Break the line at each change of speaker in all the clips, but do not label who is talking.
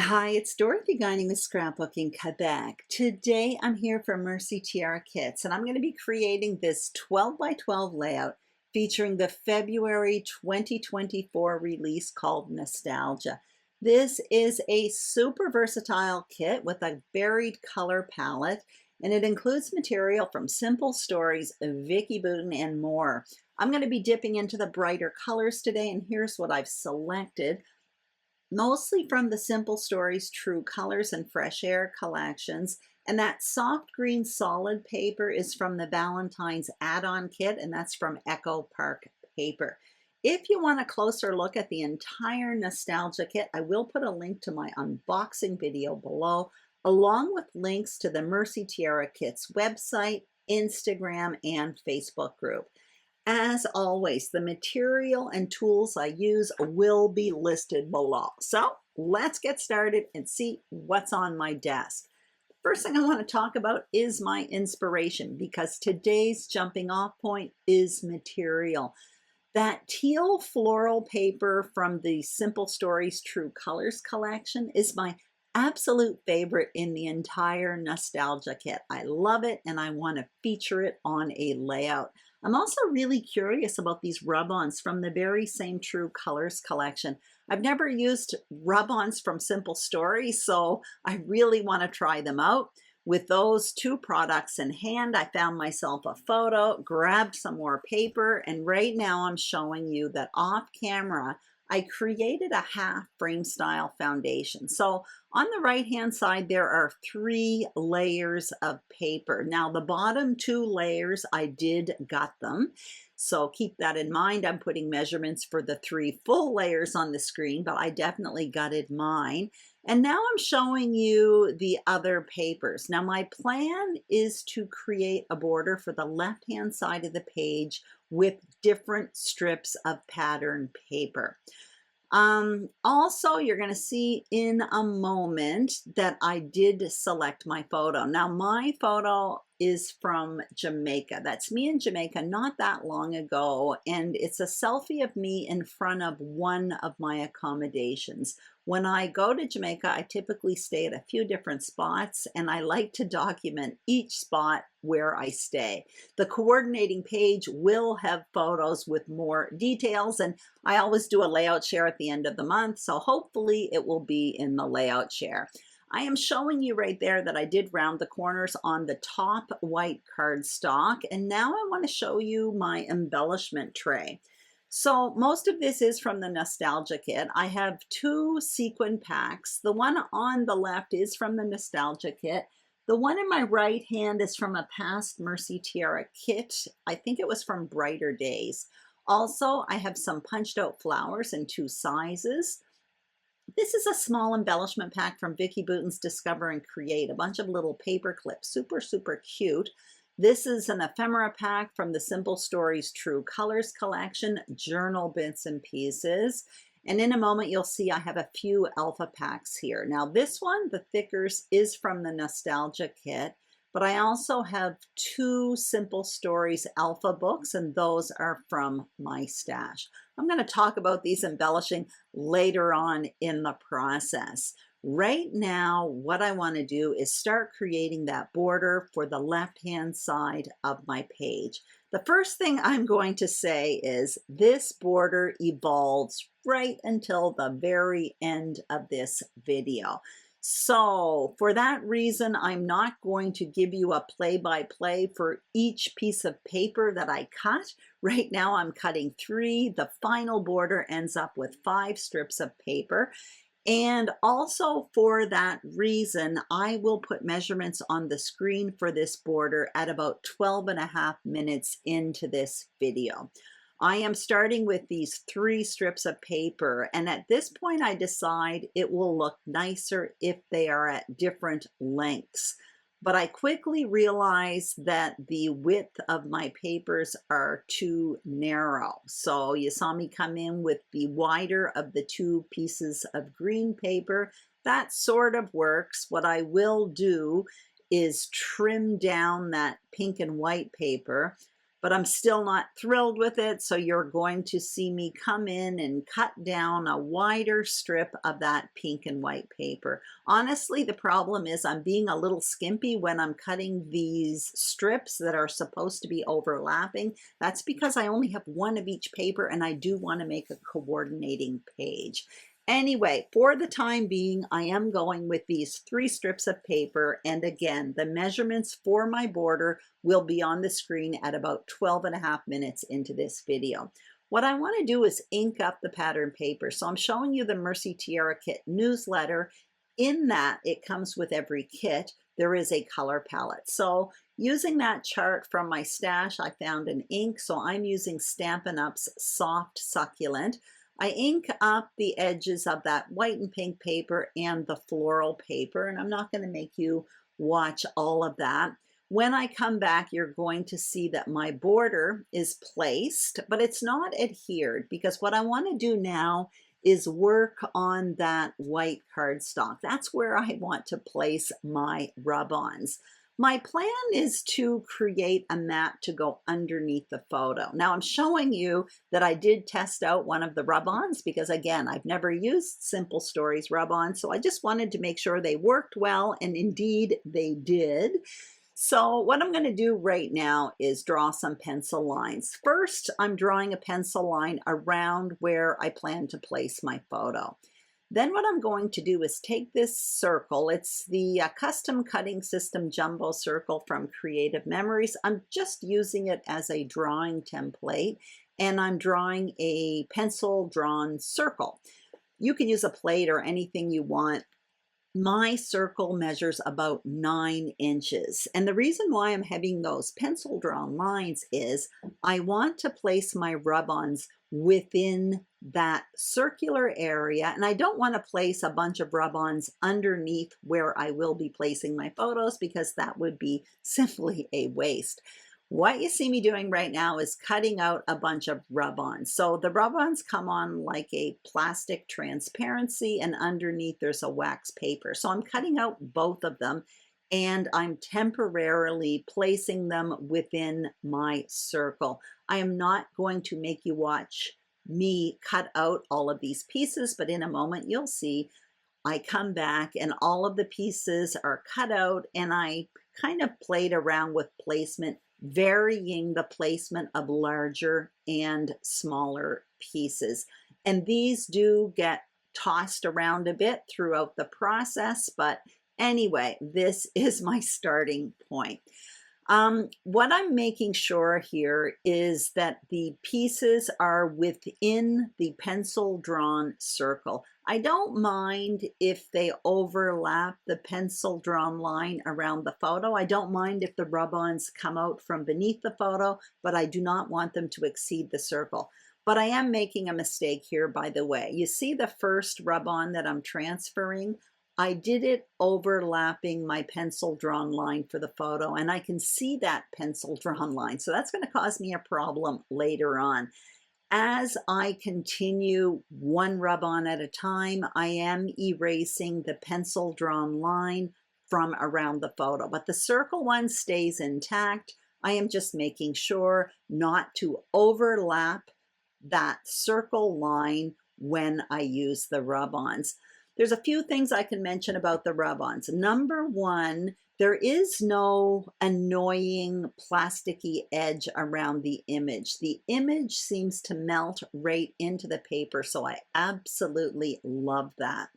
Hi, it's Dorothy Guining with Scrapbooking Quebec. Today I'm here for Mercy Tiara Kits, and I'm going to be creating this 12 by 12 layout featuring the February 2024 release called Nostalgia. This is a super versatile kit with a varied color palette, and it includes material from Simple Stories, Vicki Boutin, and more. I'm going to be dipping into the brighter colors today, and here's what I've selected. Mostly from the Simple Stories True Colors and Fresh Air collections. And that soft green solid paper is from the Valentine's add-on kit, and that's from Echo Park Paper. If you want a closer look at the entire Nostalgia kit, I will put a link to my unboxing video below, along with links to the Mercy Tiara Kits website, Instagram, and Facebook group. As always, the material and tools I use will be listed below. So let's get started and see what's on my desk. First thing I want to talk about is my inspiration, because today's jumping off point is material. That teal floral paper from the Simple Stories True Colors collection is my absolute favorite in the entire Nostalgia kit. I love it and I want to feature it on a layout. I'm also really curious about these Rub-Ons from the very same True Colors collection. I've never used Rub-Ons from Simple Stories, so I really want to try them out. With those two products in hand, I found myself a photo, grabbed some more paper, and right now I'm showing you that off camera, I created a half frame style foundation. So on the right hand side, there are 3 layers of paper. Now the bottom 2 layers, I did gut them. So keep that in mind. I'm putting measurements for the 3 full layers on the screen, but I definitely gutted mine. And now I'm showing you the other papers. Now my plan is to create a border for the left-hand side of the page with different strips of pattern paper. Also, you're going to see in a moment that I did select my photo. Now, my photo is from Jamaica. That's me in Jamaica not that long ago, and it's a selfie of me in front of one of my accommodations. When I go to Jamaica, I typically stay at a few different spots, and I like to document each spot where I stay. The coordinating page will have photos with more details, and I always do a layout share at the end of the month, so hopefully it will be in the layout share. I am showing you right there that I did round the corners on the top white cardstock, and now I want to show you my embellishment tray. So most of this is from the Nostalgia kit. I have 2 sequin packs. The one on the left is from the Nostalgia kit. The one in my right hand is from a past Mercy Tiara kit. I think it was from Brighter Days. Also, I have some punched out flowers in 2 sizes. This is a small embellishment pack from Vicki Boutin's Discover and Create, a bunch of little paper clips, super cute. This is an ephemera pack from the Simple Stories True Colors collection, journal bits and pieces. And in a moment, you'll see I have a few alpha packs here. Now this one, the thickers, is from the Nostalgia kit, but I also have 2 Simple Stories alpha books, and those are from my stash. I'm going to talk about these embellishing later on in the process. Right now, what I want to do is start creating that border for the left-hand side of my page. The first thing I'm going to say is this border evolves right until the very end of this video. So for that reason, I'm not going to give you a play-by-play for each piece of paper that I cut. Right now I'm cutting 3. The final border ends up with 5 strips of paper. And also for that reason, I will put measurements on the screen for this border at about 12.5 minutes into this video. I am starting with these 3 strips of paper, and at this point I decide it will look nicer if they are at different lengths. But I quickly realize that the width of my papers are too narrow. So you saw me come in with the wider of the 2 pieces of green paper. That sort of works. What I will do is trim down that pink and white paper. but I'm still not thrilled with it. So you're going to see me come in and cut down a wider strip of that pink and white paper. Honestly, the problem is I'm being a little skimpy when I'm cutting these strips that are supposed to be overlapping. That's because I only have one of each paper and I do want to make a coordinating page. Anyway, for the time being, I am going with these 3 strips of paper. And again, the measurements for my border will be on the screen at about 12.5 minutes into this video. What I want to do is ink up the pattern paper. So I'm showing you the Mercy Tiara Kit newsletter. In that, it comes with every kit. There is a color palette. So using that chart from my stash, I found an ink. So I'm using Stampin' Up's Soft Succulent. I ink up the edges of that white and pink paper and the floral paper, and I'm not going to make you watch all of that. When I come back, you're going to see that my border is placed, but it's not adhered, because what I want to do now is work on that white cardstock. That's where I want to place my rub-ons. My plan is to create a mat to go underneath the photo. Now I'm showing you that I did test out one of the rub-ons because, again, I've never used Simple Stories rub-ons, so I just wanted to make sure they worked well, and indeed they did. So what I'm going to do right now is draw some pencil lines. First, I'm drawing a pencil line around where I plan to place my photo. Then what I'm going to do is take this circle. It's the Custom Cutting System Jumbo Circle from Creative Memories. I'm just using it as a drawing template, and I'm drawing a pencil drawn circle. You can use a plate or anything you want. My circle measures about 9 inches. And the reason why I'm having those pencil drawn lines is I want to place my rub-ons within that circular area. And I don't want to place a bunch of rub-ons underneath where I will be placing my photos, because that would be simply a waste. What you see me doing right now is cutting out a bunch of rub-ons. So the rub-ons come on like a plastic transparency, and underneath there's a wax paper. So I'm cutting out both of them, and I'm temporarily placing them within my circle. I am not going to make you watch me cut out all of these pieces, but in a moment you'll see I come back and all of the pieces are cut out, and I kind of played around with placement, varying the placement of larger and smaller pieces. And these do get tossed around a bit throughout the process, but anyway, this is my starting point. What I'm making sure here is that the pieces are within the pencil drawn circle. I don't mind if they overlap the pencil drawn line around the photo. I don't mind if the rub-ons come out from beneath the photo, but I do not want them to exceed the circle. But I am making a mistake here, by the way. You see the first rub-on that I'm transferring? I did it overlapping my pencil drawn line for the photo, and I can see that pencil drawn line. So that's going to cause me a problem later on. As I continue one rub-on at a time, I am erasing the pencil drawn line from around the photo, but the circle one stays intact. I am just making sure not to overlap that circle line when I use the rub-ons. There's a few things I can mention about the rub-ons. Number one, there is no annoying plasticky edge around the image. The image seems to melt right into the paper, so I absolutely love that.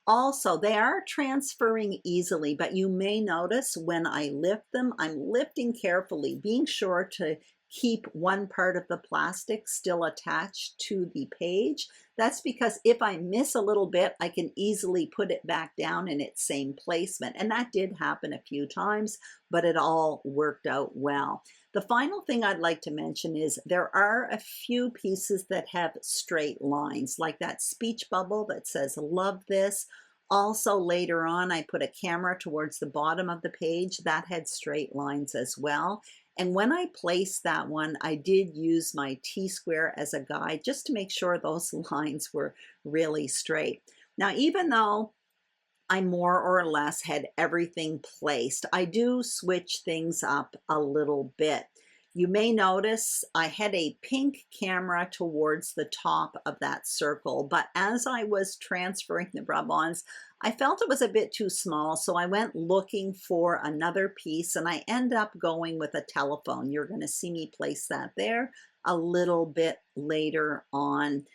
Also, they are transferring easily, but you may notice when I lift them, I'm lifting carefully, being sure to keep one part of the plastic still attached to the page. That's because if I miss a little bit, I can easily put it back down in its same placement. And that did happen a few times, but it all worked out well. The final thing I'd like to mention is there are a few pieces that have straight lines, like that speech bubble that says "Love this." Also, later on, I put a camera towards the bottom of the page that had straight lines as well. And when I placed that one, I did use my T-square as a guide just to make sure those lines were really straight. Now, even though I more or less had everything placed, I do switch things up a little bit. You may notice I had a pink camera towards the top of that circle, but as I was transferring the rub-ons, I felt it was a bit too small, so I went looking for another piece and I end up going with a telephone. You're going to see me place that there a little bit later on.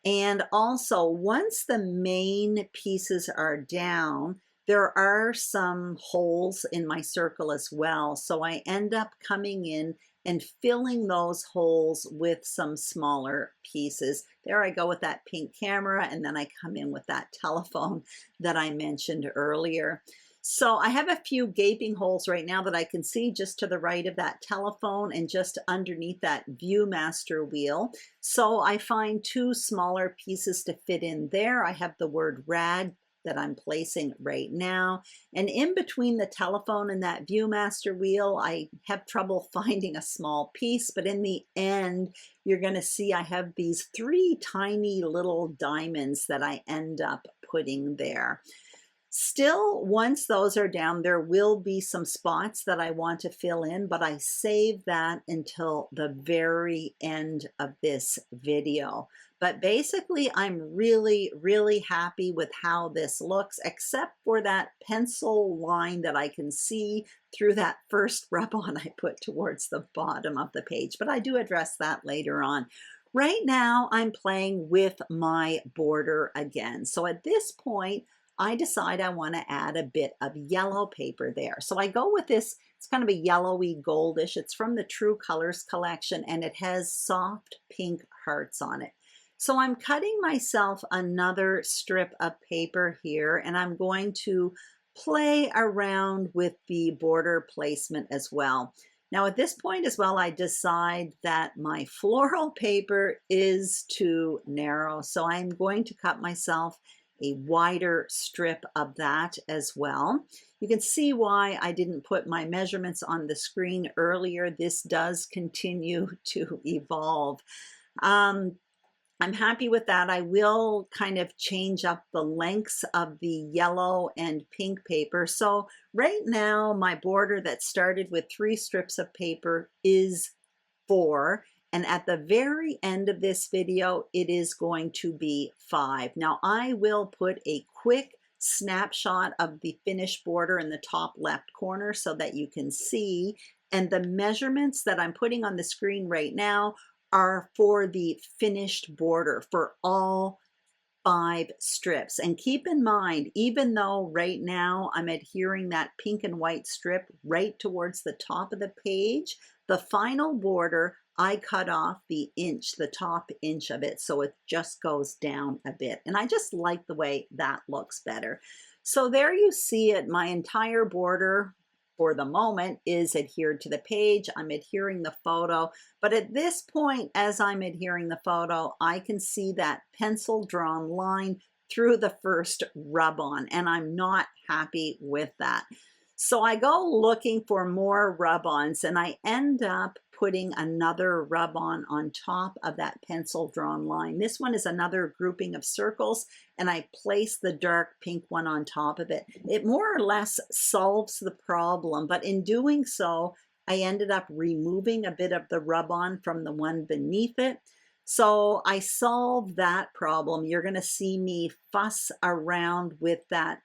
And also, once the main pieces are down, there are some holes in my circle as well. So I end up coming in and filling those holes with some smaller pieces. There I go with that pink camera, and then I come in with that telephone that I mentioned earlier. So I have a few gaping holes right now that I can see just to the right of that telephone and just underneath that Viewmaster wheel. So I find two smaller pieces to fit in there. I have the word rad that I'm placing right now. And in between the telephone and that Viewmaster wheel, I have trouble finding a small piece, but in the end, you're gonna see I have these three tiny little diamonds that I end up putting there. Still, once those are down, there will be some spots that I want to fill in, but I save that until the very end of this video. But basically, I'm really, really happy with how this looks, except for that pencil line that I can see through that first rub-on I put towards the bottom of the page. But I do address that later on. Right now, I'm playing with my border again. So at this point, I decide I want to add a bit of yellow paper there. So I go with this, it's kind of a yellowy goldish. It's from the True Colors collection and it has soft pink hearts on it. So I'm cutting myself another strip of paper here and I'm going to play around with the border placement as well. Now at this point as well, I decide that my floral paper is too narrow. So I'm going to cut myself a wider strip of that as well. You can see why I didn't put my measurements on the screen earlier. This does continue to evolve. I'm happy with that. I will kind of change up the lengths of the yellow and pink paper. So right now, my border that started with 3 strips of paper is 4. And at the very end of this video, it is going to be 5. Now I will put a quick snapshot of the finished border in the top left corner so that you can see. And the measurements that I'm putting on the screen right now are for the finished border for all 5 strips. And keep in mind, even though right now I'm adhering that pink and white strip right towards the top of the page, the final border, I cut off the top inch of it, so it just goes down a bit. And I just like the way that looks better. So there you see it, my entire border for the moment is adhered to the page. I'm adhering the photo, but at this point, as I'm adhering the photo, I can see that pencil drawn line through the first rub-on, and I'm not happy with that. So I go looking for more rub-ons and I end up putting another rub-on on top of that pencil drawn line. This one is another grouping of circles and I place the dark pink one on top of it. It more or less solves the problem, but in doing so, I ended up removing a bit of the rub-on from the one beneath it. So I solved that problem. You're going to see me fuss around with that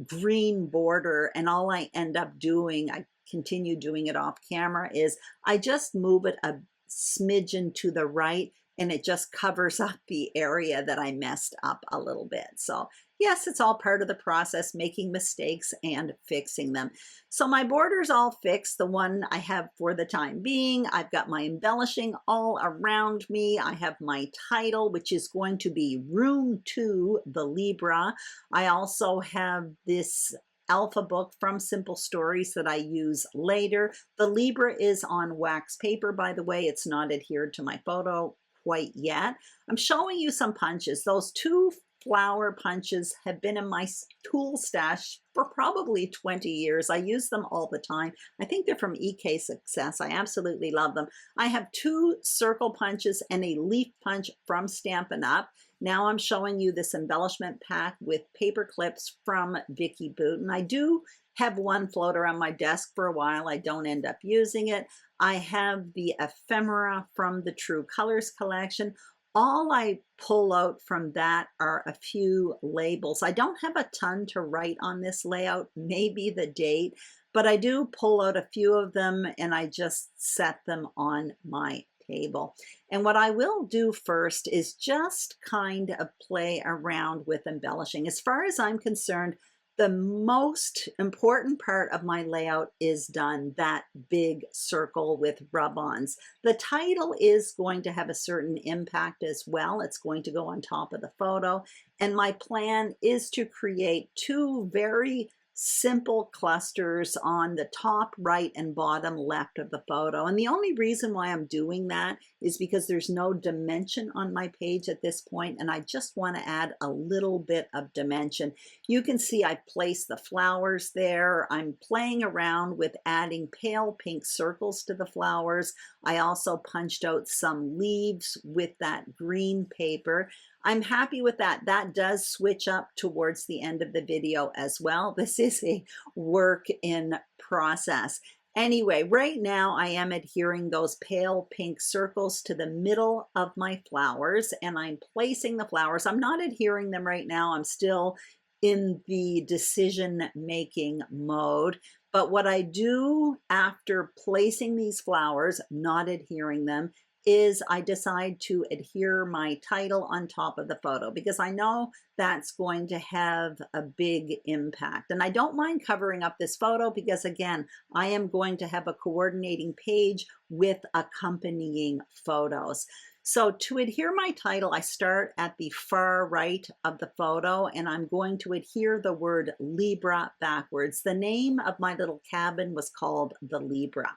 green border, and all I end up doing, I continue doing it off camera, is I just move it a smidgen to the right and it just covers up the area that I messed up a little bit. So yes, it's all part of the process, making mistakes and fixing them. So my border's all fixed, the one I have for the time being. I've got my embellishing all around me. I have my title, which is going to be Room 2, the Libra. I also have this alpha book from Simple Stories that I use later. The Libra is on wax paper, by the way. It's not adhered to my photo quite yet. I'm showing you some punches. Those 2 flower punches have been in my tool stash for probably 20 years. I use them all the time. I think they're from EK Success. I absolutely love them. I have 2 circle punches and a leaf punch from Stampin' Up. Now I'm showing you this embellishment pack with paper clips from Vicky Boot. And I do have one float around my desk for a while. I don't end up using it. I have the Ephemera from the True Colors collection. All I pull out from that are a few labels. I don't have a ton to write on this layout, maybe the date, but I do pull out a few of them and I just set them on my table. And what I will do first is just kind of play around with embellishing. As far as I'm concerned, the most important part of my layout is done, that big circle with rub-ons. The title is going to have a certain impact as well. It's going to go on top of the photo. And my plan is to create 2 very simple clusters on the top right and bottom left of the photo. And the only reason why I'm doing that is because there's no dimension on my page at this point, and I just want to add a little bit of dimension. You can see I placed the flowers there. I'm playing around with adding pale pink circles to the flowers. I also punched out some leaves with that green paper. I'm happy with that. That does switch up towards the end of the video as well. This is a work in process. Anyway, right now I am adhering those pale pink circles to the middle of my flowers, and I'm placing the flowers. I'm not adhering them right now. I'm still in the decision-making mode. But what I do after placing these flowers, not adhering them, is I decide to adhere my title on top of the photo because I know that's going to have a big impact. And I don't mind covering up this photo because, again, I am going to have a coordinating page with accompanying photos. So to adhere my title, I start at the far right of the photo and I'm going to adhere the word Libra backwards. The name of my little cabin was called the Libra.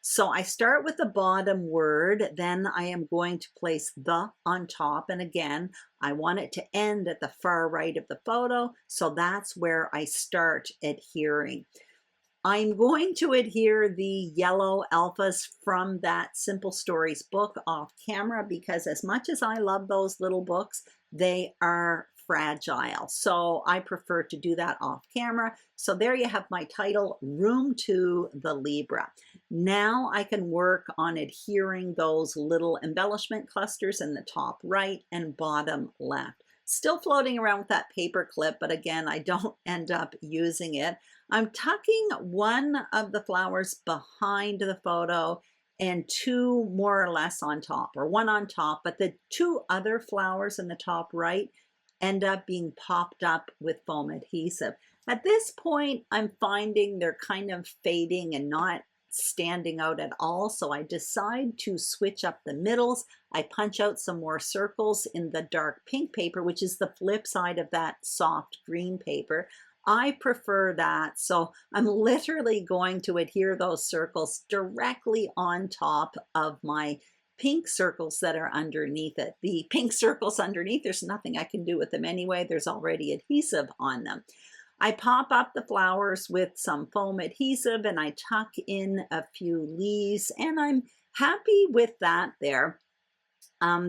So I start with the bottom word, then I am going to place the on top. And again, I want it to end at the far right of the photo. So that's where I start adhering. I'm going to adhere the yellow alphas from that Simple Stories book off camera because as much as I love those little books, they are fragile. So I prefer to do that off camera. So there you have my title, Room 2, the Libra. Now I can work on adhering those little embellishment clusters in the top right and bottom left. Still floating around with that paper clip, but again, I don't end up using it. I'm tucking one of the flowers behind the photo and 2 more or less on top, or 1 on top, but the 2 other flowers in the top right end up being popped up with foam adhesive. At this point, I'm finding they're kind of fading and not standing out at all, so I decide to switch up the middles. I punch out some more circles in the dark pink paper, which is the flip side of that soft green paper. I prefer that, so I'm literally going to adhere those circles directly on top of my pink circles that are underneath it. The pink circles underneath, there's nothing I can do with them anyway. There's already adhesive on them. I pop up the flowers with some foam adhesive and I tuck in a few leaves and I'm happy with that there.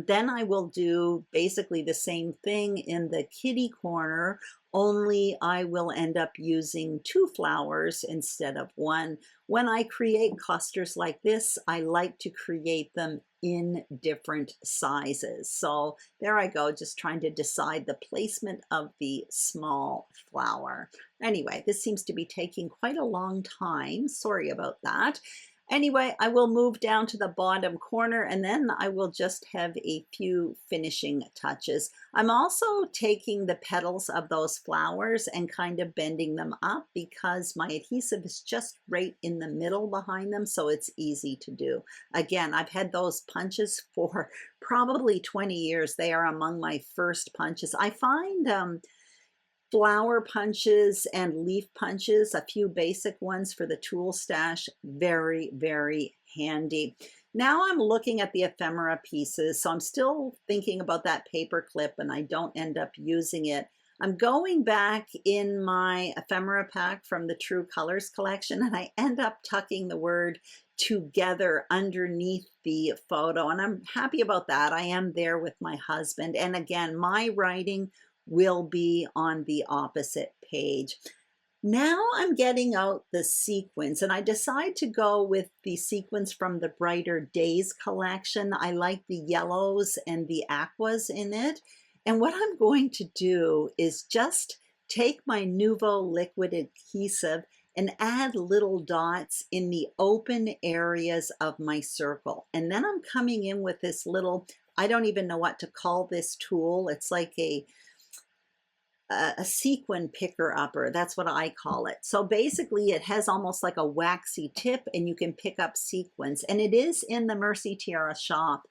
Then I will do basically the same thing in the kitty corner, only I will end up using 2 flowers instead of 1. When I create clusters like this, I like to create them in different sizes. So there I go, just trying to decide the placement of the small flower. Anyway, this seems to be taking quite a long time. Sorry about that. Anyway, I will move down to the bottom corner and then I will just have a few finishing touches. I'm also taking the petals of those flowers and kind of bending them up because my adhesive is just right in the middle behind them, so it's easy to do. Again, I've had those punches for probably 20 years. They are among my first punches. I find flower punches and leaf punches, a few basic ones for the tool stash, very, very handy. Now I'm looking at the ephemera pieces, so I'm still thinking about that paper clip and I don't end up using it. I'm going back in my ephemera pack from the True Colors collection and I end up tucking the word together underneath the photo, and I'm happy about that. I am there with my husband, and again, my writing will be on the opposite page. Now I'm getting out the sequins, and I decide to go with the sequins from the Brighter Days collection. I like the yellows and the aquas in it. And what I'm going to do is just take my Nuvo liquid adhesive and add little dots in the open areas of my circle. And then I'm coming in with this little, I don't even know what to call this tool. It's like a sequin picker upper. That's what I call it. So basically it has almost like a waxy tip and you can pick up sequins, and it is in the Mercy Tiara shop.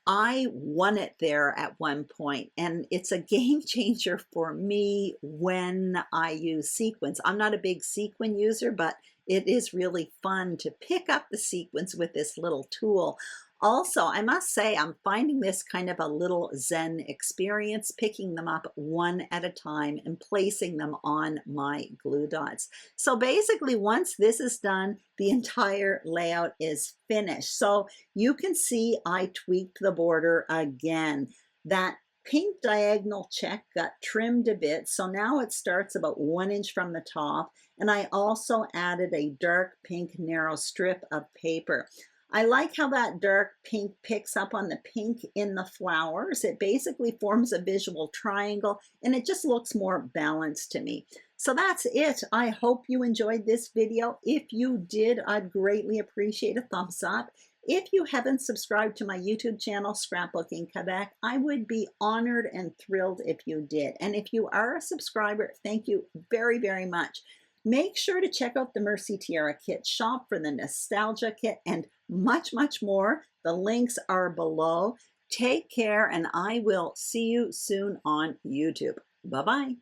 I won it there at one point, and it's a game changer for me when I use sequins. I'm not a big sequin user, but it is really fun to pick up the sequins with this little tool. Also, I must say, I'm finding this kind of a little Zen experience, picking them up one at a time and placing them on my glue dots. So basically, once this is done, the entire layout is finished. So you can see I tweaked the border again. That pink diagonal check got trimmed a bit, so now it starts about 1 inch from the top, and I also added a dark pink narrow strip of paper. I like how that dark pink picks up on the pink in the flowers. It basically forms a visual triangle and it just looks more balanced to me. So that's it. I hope you enjoyed this video. If you did, I'd greatly appreciate a thumbs up. If you haven't subscribed to my YouTube channel, Scrapbooking Quebec, I would be honored and thrilled if you did. And if you are a subscriber, thank you very, very much. Make sure to check out the Mercy Tiara Kit shop for the Nostalgia Kit and much, much more. The links are below. Take care, and I will see you soon on YouTube. Bye-bye.